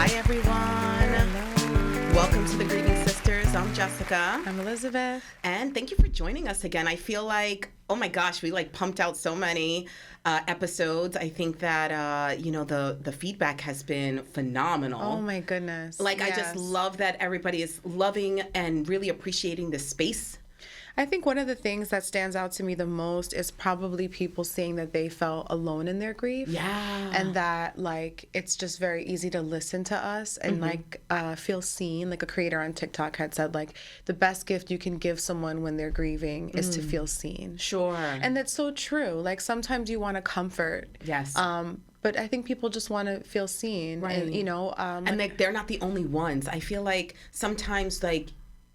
Hi, everyone. Welcome to the Grieving Sisters. I'm Jessica. I'm Elizabeth. And thank you for joining us again. I feel like, oh my gosh, we pumped out so many episodes. I think that, the feedback has been phenomenal. Oh my goodness. I just love that everybody is loving and really appreciating the space. I think one of the things that stands out to me the most is probably people saying that they felt alone in their grief. Yeah. And that, it's just very easy to listen to us and, feel seen. Like a creator on TikTok had said, the best gift you can give someone when they're grieving is to feel seen. Sure. And that's so true. Sometimes you want to comfort. Yes. But I think people just want to feel seen. Right. And, and they're not the only ones. I feel like sometimes,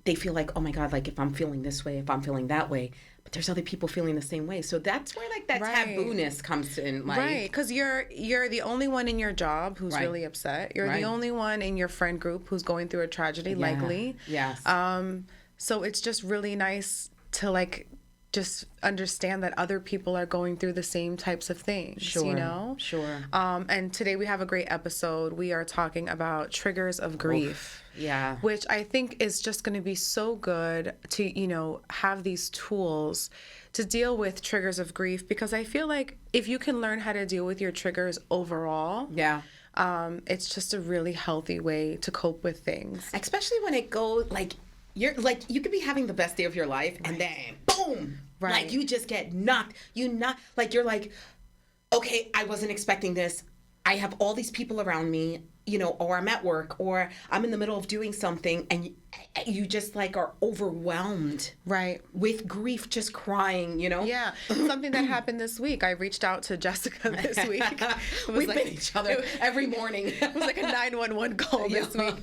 they feel like, oh my God, if I'm feeling this way, if I'm feeling that way, but there's other people feeling the same way. So that's where that taboo-ness comes in. Right, because you're the only one in your job who's really upset. You're the only one in your friend group who's going through a tragedy, likely. Yes. So it's just really nice to just understand that other people are going through the same types of things. Sure. Sure. And today we have a great episode. We are talking about triggers of grief. Yeah. Which I think is just going to be so good to, have these tools to deal with triggers of grief, because I feel like if you can learn how to deal with your triggers overall, it's just a really healthy way to cope with things. Especially when it goes you could be having the best day of your life and then boom, you just get knocked. You're okay, I wasn't expecting this. I have all these people around me, or I'm at work, or I'm in the middle of doing something, and you just are overwhelmed. Right. With grief, just crying, Yeah. Something that happened this week. I reached out to Jessica this week. We've been each other every morning. It was like a 911 call this week.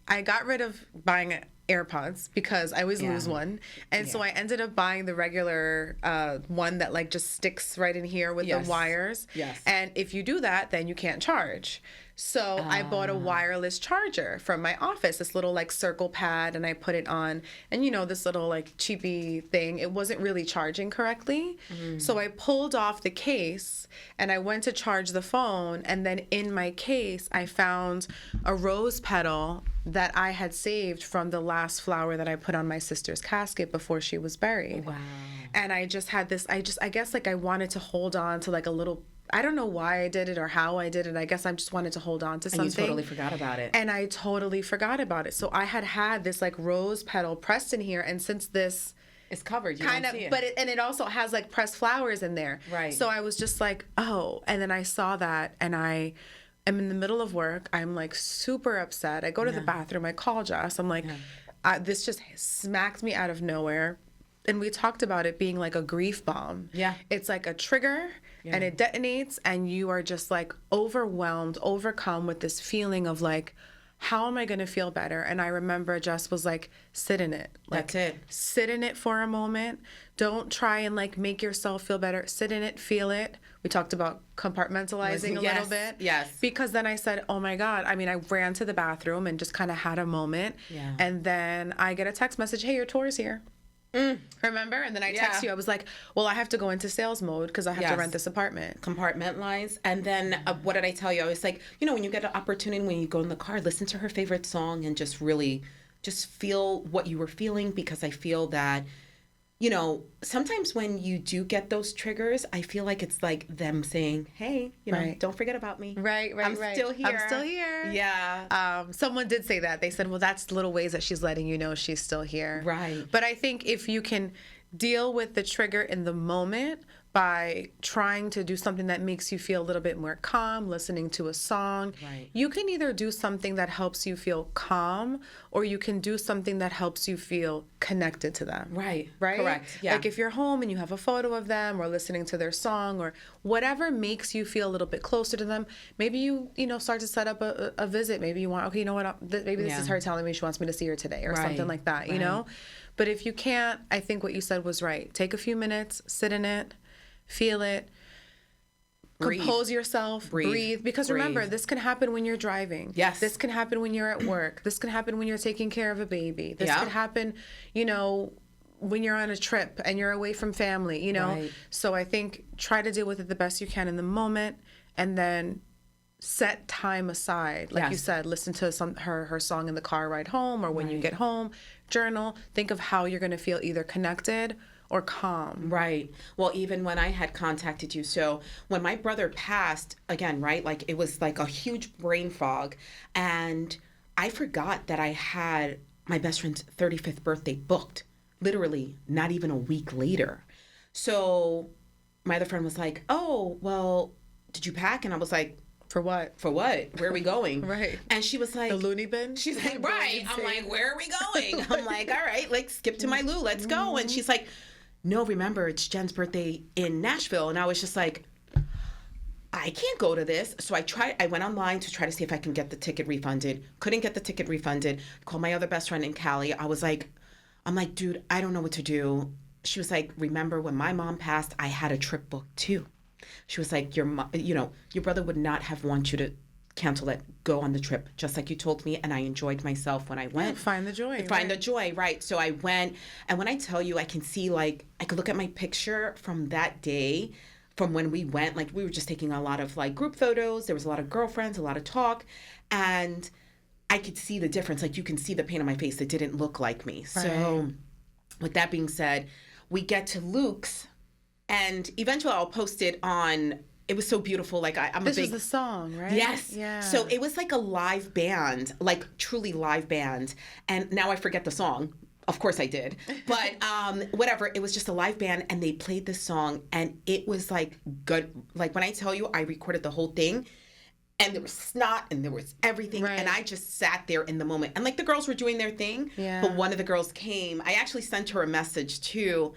I got rid of buying AirPods because I always lose one. And so I ended up buying the regular one that just sticks right in here with the wires. Yes. And if you do that, then you can't charge. So I bought a wireless charger from my office, this little circle pad, and I put it on. And this little cheapy thing, it wasn't really charging correctly. So I pulled off the case and I went to charge the phone. And then in my case, I found a rose petal that I had saved from the last flower that I put on my sister's casket before she was buried. Wow. And I just had this, I guess I wanted to hold on to a little, I don't know why I did it or how I did it. I guess I just wanted to hold on to something. And you totally forgot about it. And I totally forgot about it. So I had this rose petal pressed in here, and since this it's covered, you kind don't of, see it. but it also has pressed flowers in there. Right. So I was just oh, and then I saw that, and I am in the middle of work. I'm super upset. I go to the bathroom. I call Jess. I'm this just smacked me out of nowhere. And we talked about it being a grief bomb. Yeah. It's a trigger, and it detonates, and you are just overwhelmed, overcome with this feeling of how am I going to feel better? And I remember Jess was sit in it. That's it. Sit in it for a moment. Don't try and make yourself feel better. Sit in it, feel it. We talked about compartmentalizing a little bit. Yes. Because then I said, oh my God. I mean, I ran to the bathroom and just kind of had a moment. Yeah. And then I get a text message, hey, your tour's here. Remember? And then I text you. I was well, I have to go into sales mode because I have to rent this apartment. Compartmentalize. And then what did I tell you? I was when you get an opportunity, when you go in the car, listen to her favorite song and just really just feel what you were feeling, because I feel that, sometimes when you do get those triggers, I feel it's them saying, hey, don't forget about me. Right. I'm still here. I'm still here. Yeah. Someone did say that. They said, well, that's little ways that she's letting you know she's still here. Right. But I think if you can deal with the trigger in the moment by trying to do something that makes you feel a little bit more calm, listening to a song. Right. You can either do something that helps you feel calm, or you can do something that helps you feel connected to them. Right. Right? Correct. Yeah. If you're home and you have a photo of them, or listening to their song, or whatever makes you feel a little bit closer to them, maybe you start to set up a visit. Maybe you want, okay, you know what, maybe this is her telling me she wants me to see her today, or something like that, you know? But if you can't, I think what you said was right. Take a few minutes, sit in it, feel it, compose yourself, breathe. Because remember, this can happen when you're driving. Yes. This can happen when you're at work. This can happen when you're taking care of a baby. This could happen, when you're on a trip and you're away from family, Right. So I think try to deal with it the best you can in the moment, and then set time aside. Like you said, listen to her song in the car ride home, or when you get home, journal, think of how you're going to feel either connected or calm. Right. Well, even when I had contacted you, so when my brother passed, again, right, like it was like a huge brain fog, and I forgot that I had my best friend's 35th birthday booked, literally not even a week later. So my other friend was like, oh, well, did you pack? And I was like, for what? For what? Where are we going? Right. And she was like, the loony bin? She's like, right. I'm like, where are we going? I'm like, all right, like skip to my Lou, let's go. And she's like, no, remember, it's Jen's birthday in Nashville. And I was just like, I can't go to this. So I went online to try to see if I can get the ticket refunded. Couldn't get the ticket refunded. Called my other best friend in Cali. I'm like, dude, I don't know what to do. She was like, remember when my mom passed, I had a trip booked too. She was like, your brother would not have want you to cancel it, go on the trip, just like you told me, and I enjoyed myself when I went. Yeah, find the joy. Find the joy, right. So I went, and when I tell you, I can see, like, I could look at my picture from that day, from when we went, like, we were just taking a lot of, like, group photos. There was a lot of girlfriends, a lot of talk, and I could see the difference. Like, you can see the pain on my face. It didn't look like me. Right. So with that being said, we get to Luke's, and eventually I'll post it on. It was so beautiful. Like I'm this a big. This is the song, right? Yes. Yeah. So it was like a live band, like truly live band. And now I forget the song. Of course I did. But whatever. It was just a live band, and they played this song, and it was like good. Like when I tell you, I recorded the whole thing, and there was snot and there was everything, right. And I just sat there in the moment. And like the girls were doing their thing, but one of the girls came. I actually sent her a message too.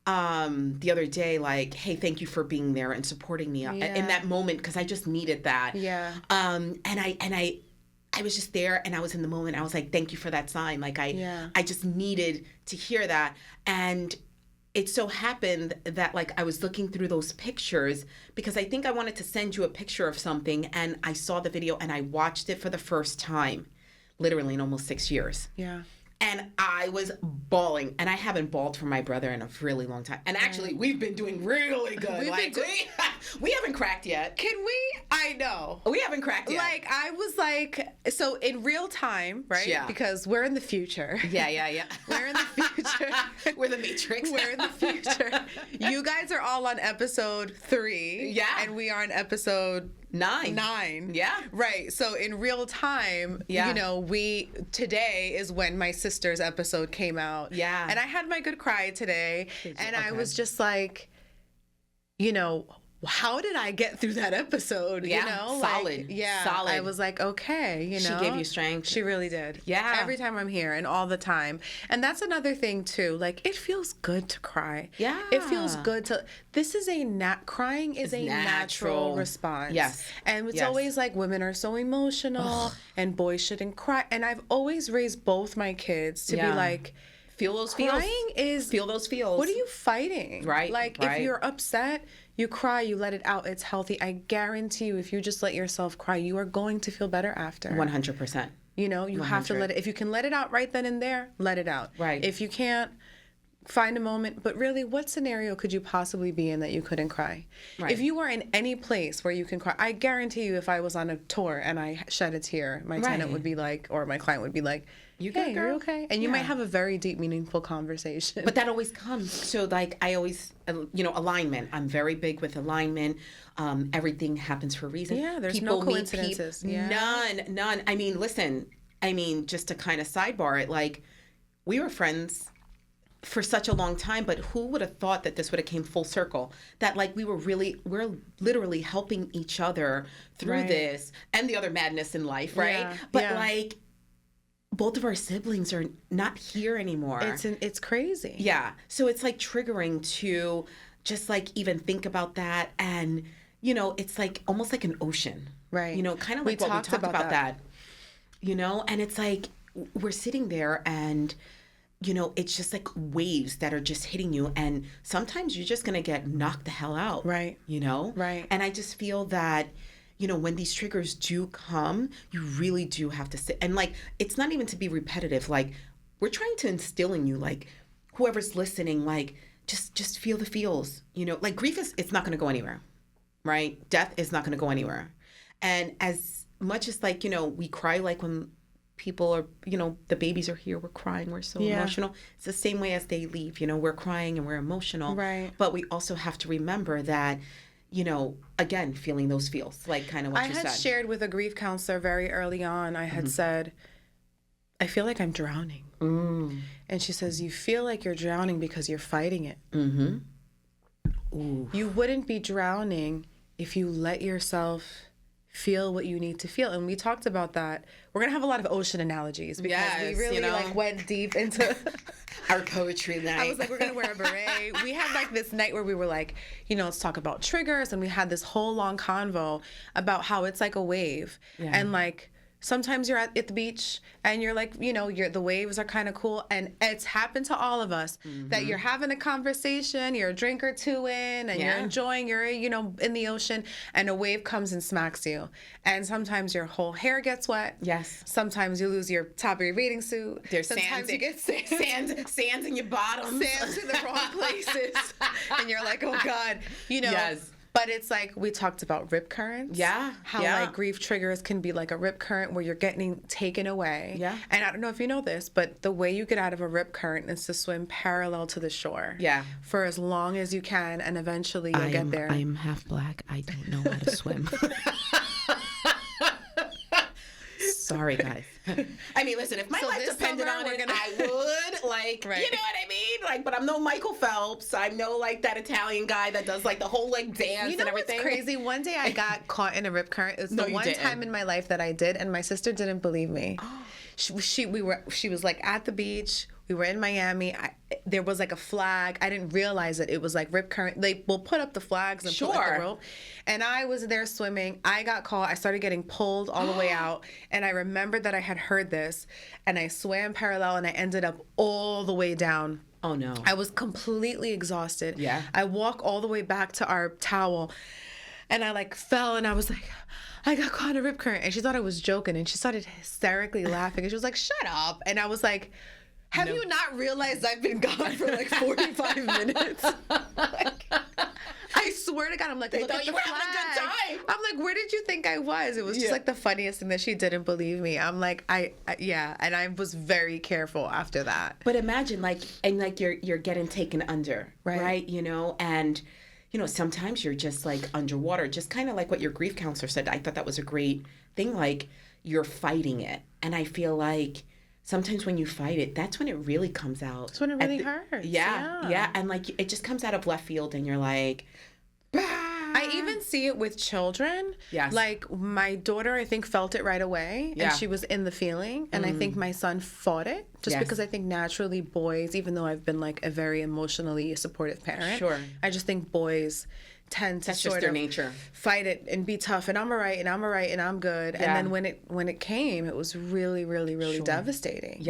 The other day, like, hey, thank you for being there and supporting me in that moment, because I just needed that. Yeah. And I was just there, and I was in the moment. I was like, thank you for that sign. Like I just needed to hear that. And it so happened that like I was looking through those pictures, because I think I wanted to send you a picture of something, and I saw the video and I watched it for the first time, literally in almost 6 years. Yeah. And I was bawling, and I haven't bawled for my brother in a really long time. And actually, we've been doing really good. We haven't cracked yet. Can we? I know. We haven't cracked yet. Like, I was like, so in real time, right? Yeah. Because we're in the future. Yeah. We're in the future. We're the Matrix. We're in the future. You guys are all on episode 3. Yeah. And we are on episode 9. Yeah. Right. So in real time, you know, today is when my sister's episode came out. Yeah. And I had my good cry today. And I was just like, you know, how did I get through that episode? Yeah. You know, solid. Like, solid. I was like, okay, you know. She gave you strength. She really did. Yeah. Every time I'm here and all the time. And that's another thing too. Like, it feels good to cry. Yeah. It feels good to. This is crying is a natural response. Yes. And it's always like women are so emotional and boys shouldn't cry. And I've always raised both my kids to be like, feel those feels. Crying is feel those feels. What are you fighting? Right. Like if you're upset, you cry, you let it out. It's healthy. I guarantee you, if you just let yourself cry, you are going to feel better after. 100%. You know, you have to let it. If you can let it out right then and there, let it out. Right. If you can't, find a moment. But really, what scenario could you possibly be in that you couldn't cry? Right. If you are in any place where you can cry, I guarantee you, if I was on a tour and I shed a tear, my tenant would be like, or my client would be like, you good, hey, girl? you're okay. And you might have a very deep, meaningful conversation. But that always comes. So like I always, alignment. I'm very big with alignment. Everything happens for a reason. Yeah, there's no coincidences. None. I mean, listen, just to kind of sidebar it, like we were friends for such a long time, but who would have thought that this would have came full circle? That like we're literally helping each other through this and the other madness in life, right? Yeah. But like both of our siblings are not here anymore. It's crazy. Yeah. So it's like triggering to just like even think about that, and it's like almost like an ocean. Right. Kind of like we talked about that. And it's like we're sitting there and it's just like waves that are just hitting you, and sometimes you're just going to get knocked the hell out. Right. Right. And I just feel that when these triggers do come, you really do have to sit. And like, it's not even to be repetitive. Like, we're trying to instill in you, like, whoever's listening, like, just feel the feels. Like, grief it's not going to go anywhere, right? Death is not going to go anywhere. And as much as like, we cry like when people are, the babies are here, we're crying, we're so emotional. It's the same way as they leave, we're crying and we're emotional. Right. But we also have to remember that, again, feeling those feels, like kind of what you said. I had shared with a grief counselor very early on, I had said, I feel like I'm drowning. And she says, you feel like you're drowning because you're fighting it. Ooh. You wouldn't be drowning if you let yourself feel what you need to feel. And we talked about that. We're going to have a lot of ocean analogies because we really like went deep into our poetry night. I was like, we're going to wear a beret. We had like this night where we were like, let's talk about triggers. And we had this whole long convo about how it's like a wave. And like, sometimes you're at the beach and you're like, the waves are kind of cool. And it's happened to all of us that you're having a conversation, you're a drink or two in, and you're enjoying, you're, in the ocean, and a wave comes and smacks you. And sometimes your whole hair gets wet. Yes. Sometimes you lose your top of your bathing suit. There's sometimes you get sands in your bottom. Sands in the wrong places. And you're like, oh God, Yes. But it's like we talked about rip currents. Yeah. How like grief triggers can be like a rip current where you're getting taken away. Yeah. And I don't know if you know this, but the way you get out of a rip current is to swim parallel to the shore. Yeah. For as long as you can, and eventually you'll get there. I'm half black. I don't know how to swim. Sorry, guys. I mean, listen, if my life depended on it, I would, like, right. You know what I mean? Like, but I'm no Michael Phelps. I'm no, like, that Italian guy that does, like, the whole, like, dance and everything. What's crazy? One day I got caught in a rip current. It was the one time in my life that I did, and my sister didn't believe me. She was, like, at the beach. We were in Miami. There was like a flag. I didn't realize it. It was like rip current. They will put up the flags and put like the rope. And I was there swimming. I got caught. I started getting pulled all the way out. And I remembered that I had heard this. And I swam parallel and I ended up all the way down. Oh no. I was completely exhausted. Yeah. I walk all the way back to our towel. And I like fell and I was like, I got caught in a rip current. And she thought I was joking. And she started hysterically laughing. And she was like, shut up. And I was like, have you not realized I've been gone for like 45 minutes? Like, I swear to God, I'm like, they look thought at you the were flag. having a good time. I'm like, where did you think I was? It was just like the funniest thing that she didn't believe me. I'm like, and I was very careful after that. But imagine you're getting taken under, right? And sometimes you're just like underwater, just kind of like what your grief counselor said. I thought that was a great thing. Like you're fighting it, and I feel like sometimes when you fight it, that's when it really comes out. That's when it really hurts. Yeah. And like it just comes out of left field and you're like, bah! I even see it with children. Yes. Like my daughter, I think, felt it right away. And she was in the feeling. And I think my son fought it just because I think naturally boys, even though I've been like a very emotionally supportive parent. Sure. I just think boys tend to That's just their nature. Fight it and be tough and I'm all right and I'm good. And then when it came, it was really, really, really devastating.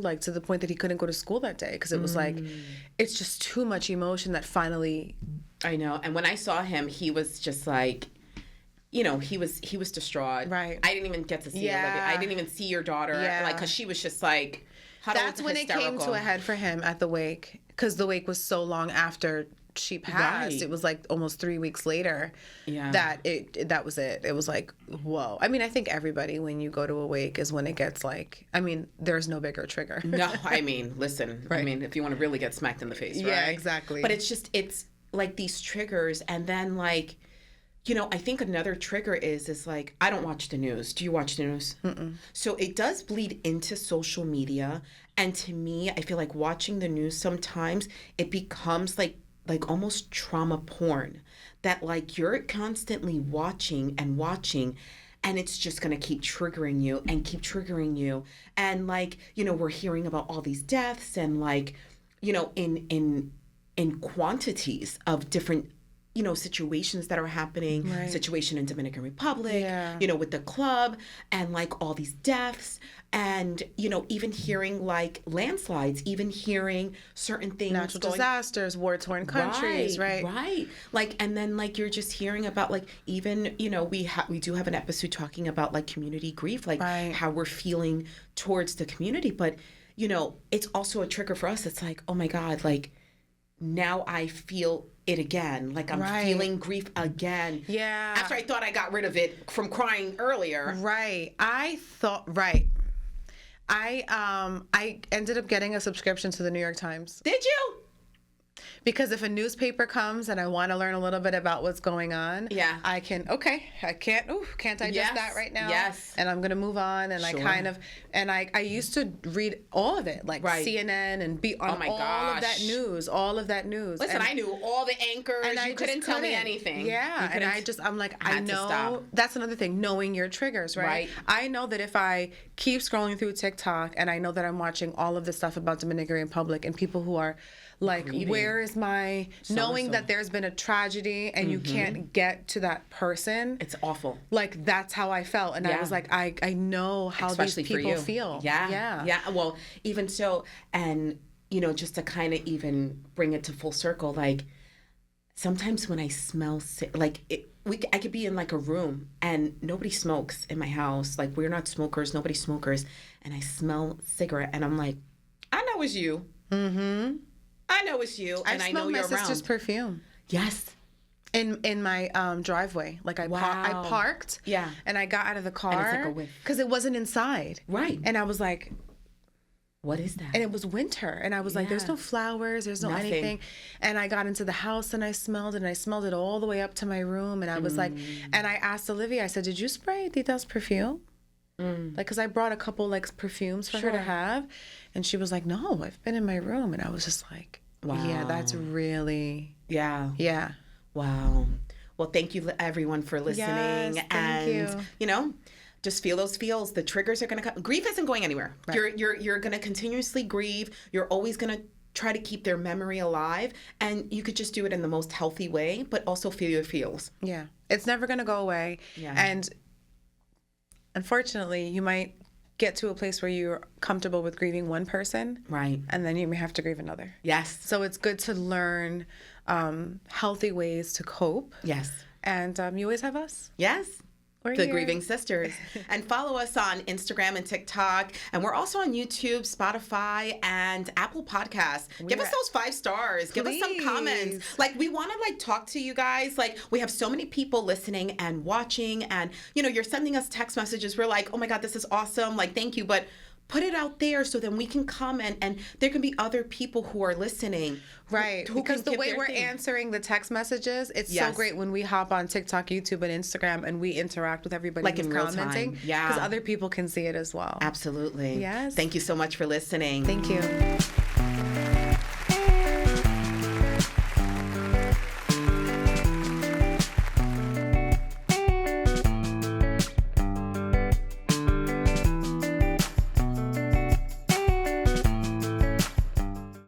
Like to the point that he couldn't go to school that day because it was like it's just too much emotion that finally. I know. And when I saw him, he was just like, he was distraught. Right. I didn't even get to see Olivia. I didn't even see your daughter. Like, because she was just like huddled, that's when hysterical. It came to a head for him at the wake because the wake was so long after she passed. Right. It was like almost 3 weeks later that that was it. It was like, whoa. I mean, I think everybody, when you go to a wake is when it gets like, I mean, there's no bigger trigger. No, I mean, listen, I mean, if you want to really get smacked in the face, right? Yeah, exactly. But it's like these triggers, and then like, I think another trigger is like, I don't watch the news. Do you watch the news? Mm-mm. So it does bleed into social media, and to me, I feel like watching the news sometimes it becomes like almost trauma porn, that like you're constantly watching and it's just going to keep triggering you and like we're hearing about all these deaths and like in quantities of different situations that are happening, situation in Dominican Republic, with the club and like all these deaths and, even hearing like landslides, even hearing certain things. Natural disasters, war-torn countries, right? Right. Like, and then like you're just hearing about like even, we do have an episode talking about like community grief, like how we're feeling towards the community. But, it's also a trigger for us. It's like, oh my God, like, now I feel it again. Like I'm feeling grief again. Yeah. After I thought I got rid of it from crying earlier. Right. I ended up getting a subscription to the New York Times. Did you? Because if a newspaper comes and I want to learn a little bit about what's going on, I can't I just that right now? Yes. And I'm going to move on. And I used to read all of it, like CNN and be on all of that news. Listen, I knew all the anchors. And you couldn't tell me anything. Yeah. And I'm like, I know. That's another thing, knowing your triggers, right? I know that if I keep scrolling through TikTok and I know that I'm watching all of this stuff about Dominican Republic and people who are like, grieving. Where is my knowing that there's been a tragedy and you can't get to that person? It's awful. Like, that's how I felt. And I was like, I know how especially these people feel. Yeah. Well, even so, and, you know, just to kind of even bring it to full circle, like, sometimes when I smell, like, I could be in, like, a room and nobody smokes in my house. Like, we're not smokers, nobody's smokers. And I smell cigarette and I'm like, I know it's you. Mm-hmm. I know it's you, and I know you're around. I smelled my sister's perfume. Yes. In my driveway. Like, I parked. Yeah. And I got out of the car. And it's like a whiff. Because it wasn't inside. Right. And I was like, what is that? And it was winter. And I was like, there's no flowers. There's no anything. And I got into the house and I smelled it. And I smelled it all the way up to my room. And I was like, and I asked Olivia, I said, did you spray Tita's perfume? Like, because I brought a couple, like, perfumes for her to have. And she was like, no, I've been in my room. And I was just like, wow. Yeah, that's really... Yeah. Yeah. Wow. Well, thank you, everyone, for listening. Yes, thank you know, just feel those feels. The triggers are going to come. Grief isn't going anywhere. Right. You're going to continuously grieve. You're always going to try to keep their memory alive. And you could just do it in the most healthy way, but also feel your feels. Yeah. It's never going to go away. Yeah. And... unfortunately, you might get to a place where you're comfortable with grieving one person. Right. And then you may have to grieve another. Yes. So it's good to learn healthy ways to cope. Yes. And you always have us. Yes. The Grieving Sisters. And follow us on Instagram and TikTok. And we're also on YouTube, Spotify, and Apple Podcasts. Give us those 5 stars. Please. Give us some comments. Like, we want to, like, talk to you guys. Like, we have so many people listening and watching. And, you know, you're sending us text messages. We're like, oh, my God, this is awesome. Like, thank you. But put it out there so then we can comment and there can be other people who are listening. Right. Because the way we're answering the text messages, it's so great when we hop on TikTok, YouTube, and Instagram and we interact with everybody like who's in real commenting. Time. Yeah. Because other people can see it as well. Absolutely. Yes. Thank you so much for listening. Thank you.